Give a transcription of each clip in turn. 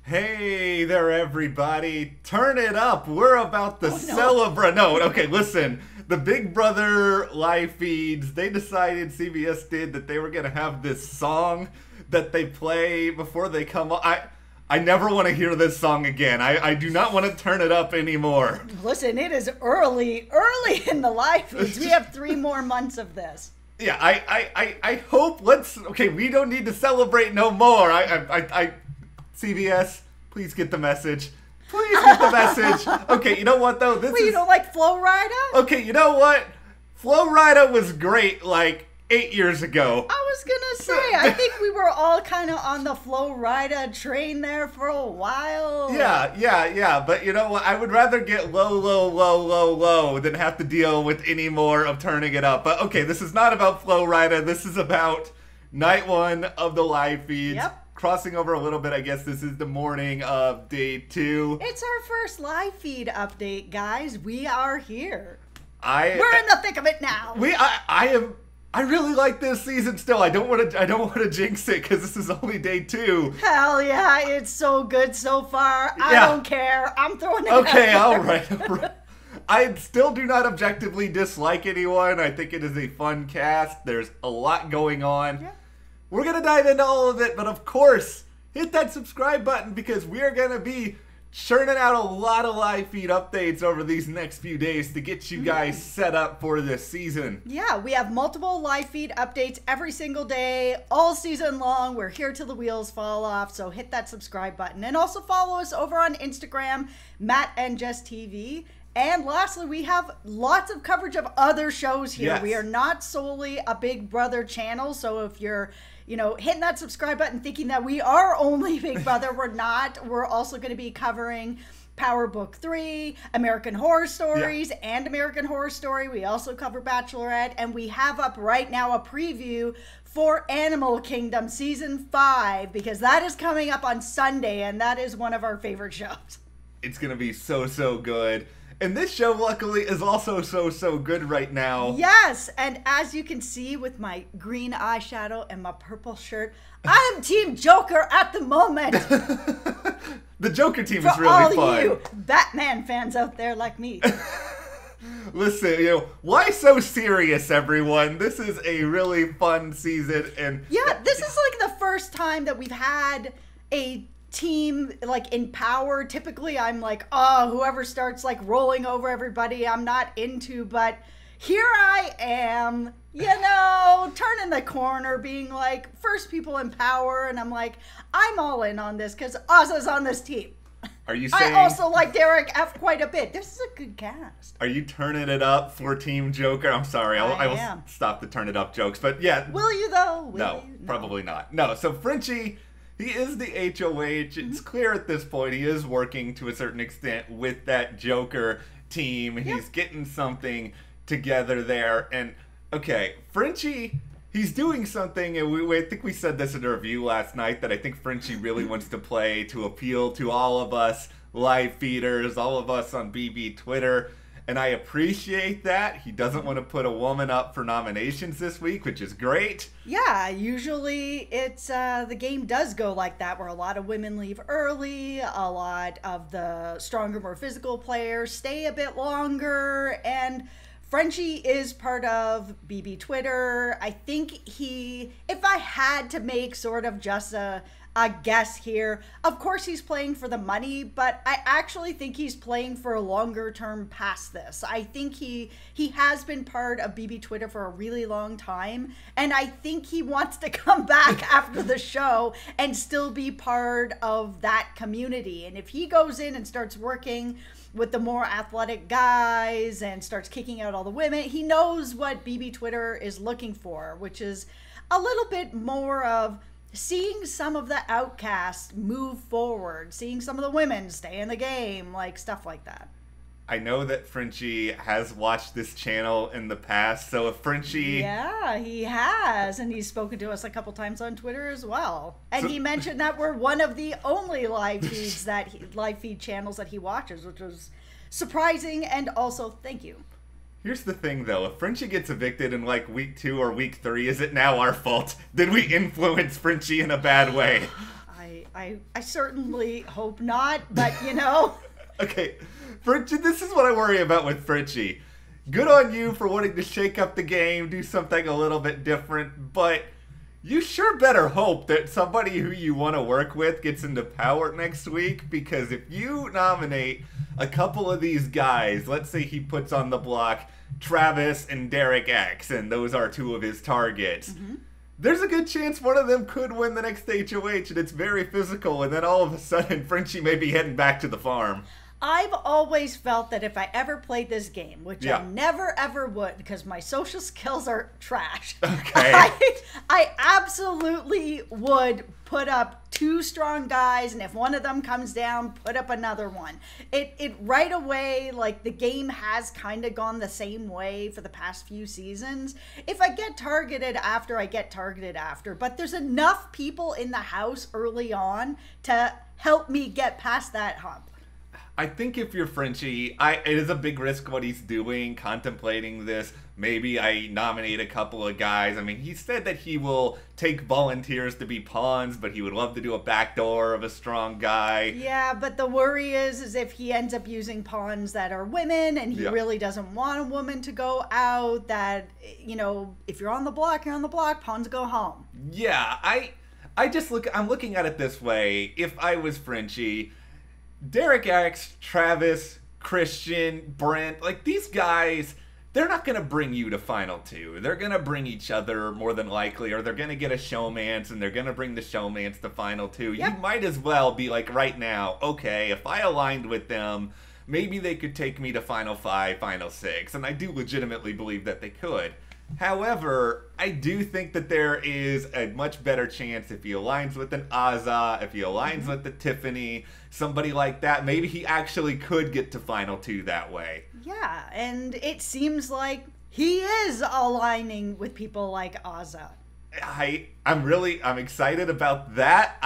Hey there, everybody. Turn it up. We're about to celebrate. No, okay, listen. The Big Brother live feeds, they decided, CBS did, that they were going to have this song that they play before they come on. I never want to hear this song again. I do not want to turn it up anymore. Listen, it is early in the live feeds. We have 3 more months of this. Yeah, I hope, okay, we don't need to celebrate no more. CBS, please get the message. Please get the message. Okay, you know what, though? Wait, you don't like Flo Rida? Okay, you know what? Flo Rida was great, like, 8 years ago. I was gonna say, I think we were all kind of on the Flo Rida train there for a while. Yeah. But you know what? I would rather get low than have to deal with any more of turning it up. But okay, this is not about Flo Rida. This is about night 1 of the live feeds. Yep. Crossing over a little bit, I guess this is the morning of day 2. It's our first live feed update, guys. We are here. We're in the thick of it now. I really like this season still. I don't want to jinx it because this is only day 2. Hell yeah, it's so good so far. I don't care. I'm throwing it Okay, out all right. I still do not objectively dislike anyone. I think it is a fun cast. There's a lot going on. Yeah. We're going to dive into all of it, but of course, hit that subscribe button because we're going to be churning out a lot of live feed updates over these next few days to get you guys set up for this season. Yeah, we have multiple live feed updates every single day, all season long. We're here till the wheels fall off, so hit that subscribe button. And also follow us over on Instagram, Matt and Jess TV. And lastly, we have lots of coverage of other shows here. Yes. We are not solely a Big Brother channel, so if you're hitting that subscribe button thinking that we are only Big Brother, we're not. We're also going to be covering Power Book 3, American Horror Stories, and American Horror Story. We also cover Bachelorette, and we have up right now a preview for Animal Kingdom Season 5, because that is coming up on Sunday, and that is one of our favorite shows. It's going to be so good. And this show, luckily, is also so good right now. Yes, and as you can see with my green eyeshadow and my purple shirt, I am Team Joker at the moment. The Joker team For is really all fun. you Batman fans out there like me. Listen, why so serious, everyone? This is a really fun season, and yeah, this is like the first time that we've had a team like in power. Typically I'm like, oh, whoever starts like rolling over everybody I'm not into, but here I am, turning the corner, being like first people in power, and I'm like, I'm all in on this because Ozza's on this team. Are you saying I also like Derek F quite a bit. This is a good cast. Are you turning it up for Team Joker? I'm sorry, I will am. stop the turn it up jokes, but yeah. Will you though? No, probably not. No, so Frenchie, he is the HOH. It's clear at this point he is working to a certain extent with that Joker team. Yep. He's getting something together there. And, okay, Frenchie, he's doing something, and I think we said this in a review last night, that I think Frenchie really wants to play to appeal to all of us live feeders, all of us on BB Twitter. And I appreciate that. He doesn't want to put a woman up for nominations this week, which is great. Yeah, usually it's the game does go like that, where a lot of women leave early, a lot of the stronger, more physical players stay a bit longer, and Frenchie is part of BB Twitter. I think if I had to make sort of just a guess here, of course he's playing for the money, but I actually think he's playing for a longer term past this. I think he has been part of BB Twitter for a really long time, and I think he wants to come back after the show and still be part of that community. And if he goes in and starts working with the more athletic guys and starts kicking out all the women, he knows what BB Twitter is looking for, which is a little bit more of seeing some of the outcasts move forward, seeing some of the women stay in the game, like stuff like that. I know that Frenchie has watched this channel in the past, so if Frenchie... Yeah, he has, and he's spoken to us a couple times on Twitter as well. And he mentioned that we're one of the only live feed channels that he watches, which was surprising, and also thank you. Here's the thing, though. If Frenchie gets evicted in, like, week 2 or week 3, is it now our fault? Did we influence Frenchie in a bad way? I certainly hope not, but you know. Okay, Frenchie, this is what I worry about with Frenchie. Good on you for wanting to shake up the game, do something a little bit different, but you sure better hope that somebody who you want to work with gets into power next week, because if you nominate a couple of these guys, let's say he puts on the block Travis and Derek X, and those are two of his targets, there's a good chance one of them could win the next HOH, and it's very physical, and then all of a sudden Frenchie may be heading back to the farm. I've always felt that if I ever played this game, which I never ever would because my social skills are trash. Okay. I absolutely would put up two strong guys, and if one of them comes down, put up another one. It right away, like, the game has kind of gone the same way for the past few seasons. If I get targeted after, I get targeted after, but there's enough people in the house early on to help me get past that hump. I think if you're Frenchie, it is a big risk what he's doing, contemplating this. Maybe I nominate a couple of guys. I mean, he said that he will take volunteers to be pawns, but he would love to do a backdoor of a strong guy. Yeah, but the worry is if he ends up using pawns that are women and he really doesn't want a woman to go out, that, you know, if you're on the block, you're on the block, pawns go home. Yeah, I'm looking at it this way. If I was Frenchie, Derek X, Travis, Christian, Brent, like, these guys, they're not going to bring you to Final Two. They're going to bring each other more than likely, or they're going to get a showmance, and they're going to bring the showmance to Final Two. Yep. You might as well be like, right now, okay, if I aligned with them, maybe they could take me to Final Five, Final Six, and I do legitimately believe that they could. However, I do think that there is a much better chance if he aligns with an Azza, if he aligns with the Tiffany, somebody like that, maybe he actually could get to Final Two that way. Yeah, and it seems like he is aligning with people like Azza. I'm excited about that.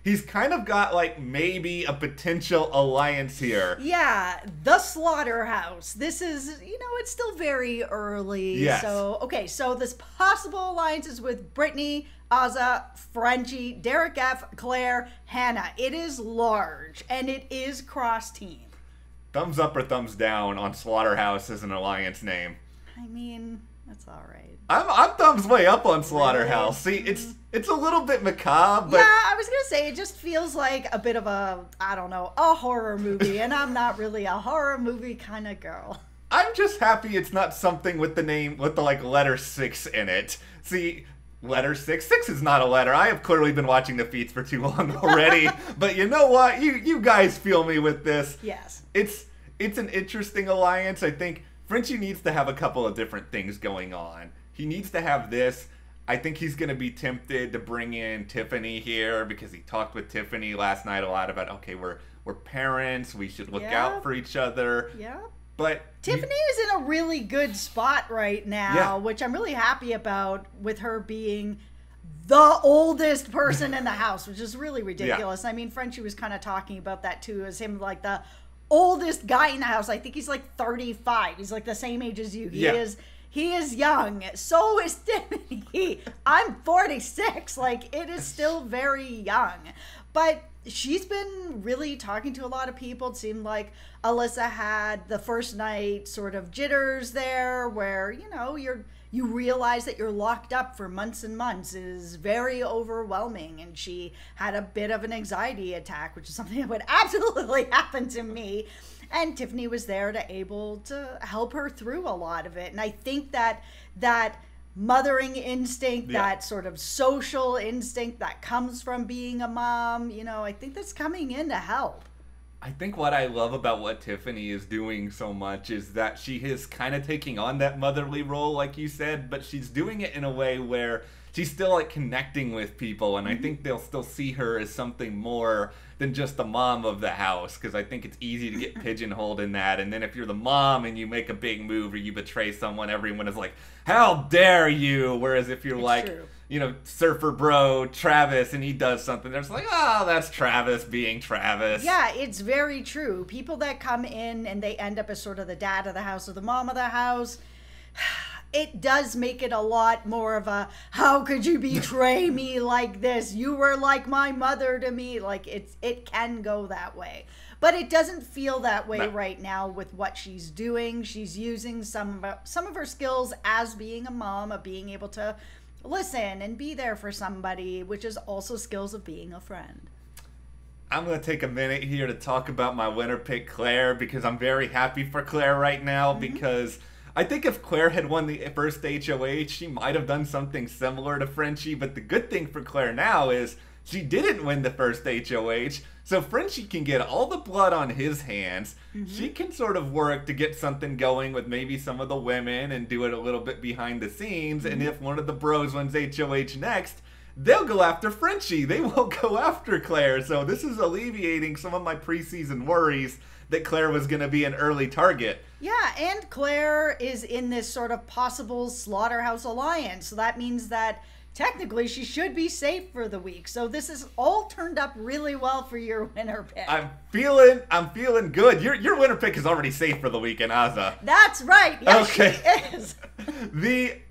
He's kind of got, like, maybe a potential alliance here. Yeah, the Slaughterhouse. This is, you know, it's still very early. Yes. So, okay, so this possible alliances with Brittany, Azza, Frenchie, Derek F., Claire, Hannah. It is large, and it is cross-team. Thumbs up or thumbs down on Slaughterhouse as an alliance name? I mean, that's all right. I'm thumbs way up on Slaughterhouse. Really? See, it's a little bit macabre, but... Yeah, I was going to say, it just feels like a bit of a, I don't know, a horror movie, and I'm not really a horror movie kind of girl. I'm just happy it's not something with the name, with the, like, letter 6 in it. See, letter 6? 6 is not a letter. I have clearly been watching the feeds for too long already, but you know what? You guys feel me with this. Yes. It's an interesting alliance. I think Frenchie needs to have a couple of different things going on. He needs to have this. I think he's going to be tempted to bring in Tiffany here because he talked with Tiffany last night a lot about, okay, we're parents, we should look out for each other. Yeah. But Tiffany is in a really good spot right now, which I'm really happy about, with her being the oldest person in the house, which is really ridiculous. I mean, Frenchie was kind of talking about that too, as him like the oldest guy in the house. I think he's like 35. He's like the same age as you. He is young. So is Tiffany. I'm 46. Like, it is still very young. But she's been really talking to a lot of people. It seemed like Alyssa had the first night sort of jitters there, where, you know, you realize that you're locked up for months and months is very overwhelming. And she had a bit of an anxiety attack, which is something that would absolutely happen to me. And Tiffany was there able to help her through a lot of it. And I think that mothering instinct, that sort of social instinct that comes from being a mom, you know, I think that's coming in to help. I think what I love about what Tiffany is doing so much is that she is kind of taking on that motherly role, like you said, but she's doing it in a way where she's still, like, connecting with people, and I think they'll still see her as something more than just the mom of the house, because I think it's easy to get pigeonholed in that, and then if you're the mom and you make a big move or you betray someone, everyone is like, how dare you? Whereas if you're you know, surfer bro Travis and he does something, they're just like, oh, that's Travis being Travis. Yeah, it's very true. People that come in and they end up as sort of the dad of the house or the mom of the house, it does make it a lot more of a, how could you betray me like this? You were like my mother to me. Like, it can go that way. But it doesn't feel that way right now with what she's doing. She's using some of her skills as being a mom, of being able to listen and be there for somebody, which is also skills of being a friend. I'm going to take a minute here to talk about my winner pick, Claire, because I'm very happy for Claire right now, because I think if Claire had won the first HOH, she might have done something similar to Frenchie, but the good thing for Claire now is she didn't win the first HOH, so Frenchie can get all the blood on his hands. She can sort of work to get something going with maybe some of the women and do it a little bit behind the scenes, and if one of the bros wins HOH next, they'll go after Frenchie. They won't go after Claire, so this is alleviating some of my preseason worries that Claire was going to be an early target. Yeah, and Claire is in this sort of possible slaughterhouse alliance, so that means that technically she should be safe for the week. So this is all turned up really well for your winner pick. I'm feeling good. Your winner pick is already safe for the weekend, Azza. That's right. Yes, okay. She is.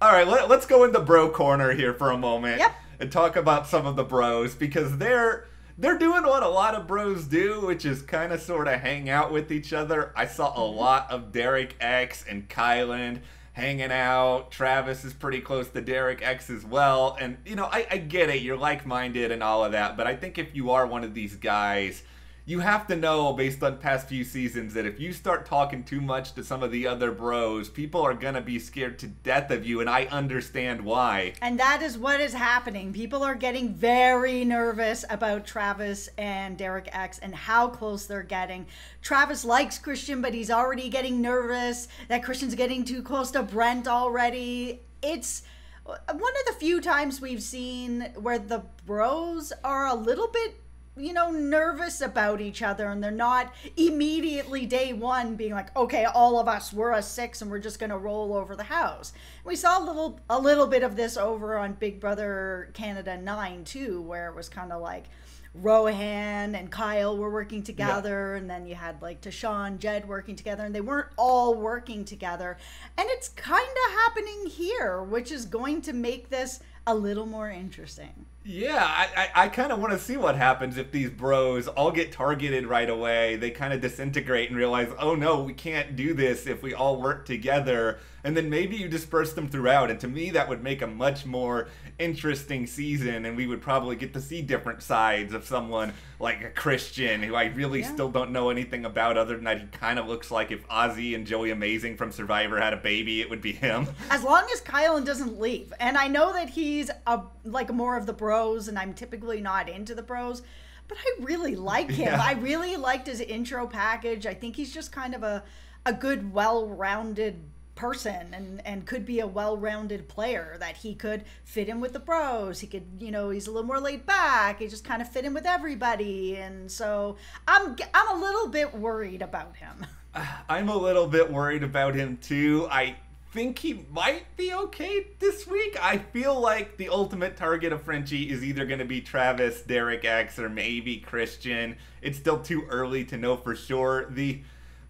All right, let's go into bro corner here for a moment. Yep. And talk about some of the bros, because they're doing what a lot of bros do, which is kind of sort of hang out with each other. I saw a lot of Derek X and Kylan hanging out. Travis is pretty close to Derek X as well. And, you know, I get it. You're like-minded and all of that. But I think if you are one of these guys, you have to know, based on past few seasons, that if you start talking too much to some of the other bros, people are going to be scared to death of you, and I understand why. And that is what is happening. People are getting very nervous about Travis and Derek X and how close they're getting. Travis likes Christian, but he's already getting nervous that Christian's getting too close to Brent already. It's one of the few times we've seen where the bros are a little bit, you know, nervous about each other, and they're not immediately day one being like, okay, all of us, we're a 6 and we're just going to roll over the house. We saw a little bit of this over on Big Brother Canada 9 too, where it was kind of like Rohan and Kyle were working together, and then you had like Tashawn, Jed working together, and they weren't all working together. And it's kind of happening here, which is going to make this a little more interesting. Yeah, I kind of want to see what happens if these bros all get targeted right away. They kind of disintegrate and realize, oh no, we can't do this if we all work together. And then maybe you disperse them throughout. And to me, that would make a much more interesting season. And we would probably get to see different sides of someone like a Christian, who I really still don't know anything about, other than that he kind of looks like if Ozzy and Joey Amazing from Survivor had a baby, it would be him. As long as Kylan doesn't leave. And I know that he's like more of the bros, and I'm typically not into the bros, but I really like him. Yeah. I really liked his intro package. I think he's just kind of a good, well-rounded person, and could be a well-rounded player, that he could fit in with the bros. He could, you know, he's a little more laid back. He just kind of fit in with everybody. And so I'm a little bit worried about him. I'm a little bit worried about him too. I think he might be okay this week. I feel like the ultimate target of Frenchie is either going to be Travis, Derek X, or maybe Christian. It's still too early to know for sure. The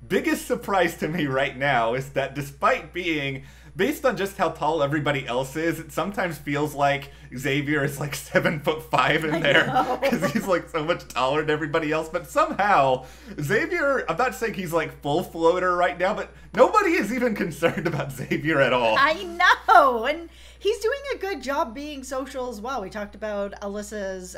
biggest surprise to me right now is that despite being, based on just how tall everybody else is, it sometimes feels like Xavier is like 7'5" in there, because he's like so much taller than everybody else. But somehow Xavier, I'm not saying he's like full floater right now, but nobody is even concerned about Xavier at all. I know, and he's doing a good job being social as well. We talked about Alyssa's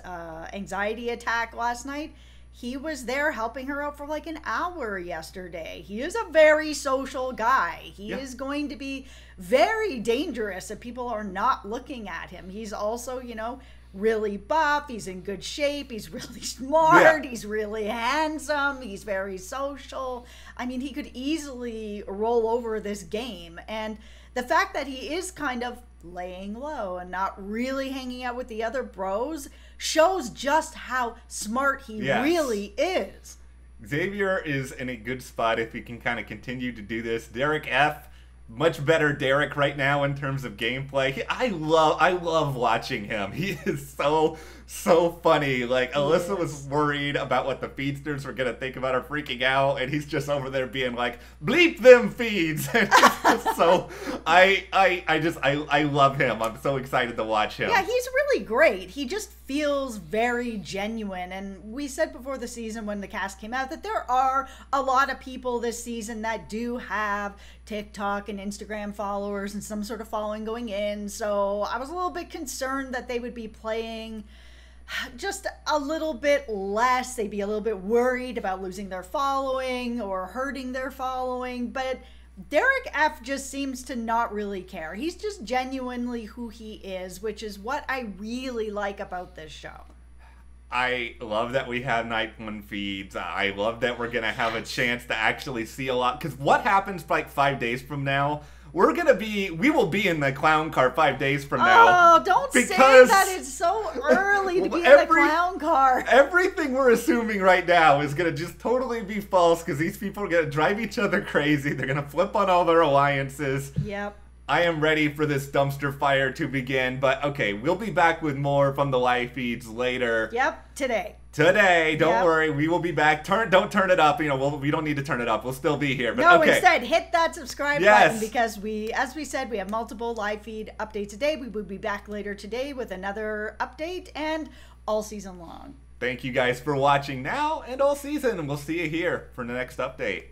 anxiety attack last night. He was there helping her out for like an hour yesterday. He is a very social guy. He is going to be very dangerous if people are not looking at him. He's also, you know, really buff. He's in good shape. He's really smart. He's really handsome. He's very social. I mean, he could easily roll over this game. And the fact that he is kind of laying low and not really hanging out with the other bros shows just how smart he really is. Xavier is in a good spot if he can kind of continue to do this. Derek F, much better Derek right now in terms of gameplay. I love watching him. He is so so funny. Like, Alyssa was Yes. worried about what the feedsters were gonna think about her freaking out, and he's just over there being like, bleep them feeds. And it's just so I love him. I'm so excited to watch him. Yeah, he's really great. He just feels very genuine. And we said before the season when the cast came out that there are a lot of people this season that do have TikTok and Instagram followers and some sort of following going in. So I was a little bit concerned that they would be playing just a little bit less. They'd be a little bit worried about losing their following or hurting their following. But Derek F just seems to not really care. He's just genuinely who he is, which is what I really like about this show. I love that we have night one feeds. I love that we're going to have a chance to actually see a lot. Because what happens like 5 days from now? We will be in the clown car 5 days from now. Oh, don't say that. It's so early to be in the clown car. Everything we're assuming right now is going to just totally be false because these people are going to drive each other crazy. They're going to flip on all their alliances. Yep. I am ready for this dumpster fire to begin, but okay, we'll be back with more from the live feeds later. Yep, today. Don't worry, we will be back. Don't turn it up. We don't need to turn it up. We'll still be here. But no, okay. Instead, hit that subscribe button because as we said, we have multiple live feed updates a day. We will be back later today with another update and all season long. Thank you guys for watching now and all season, and we'll see you here for the next update.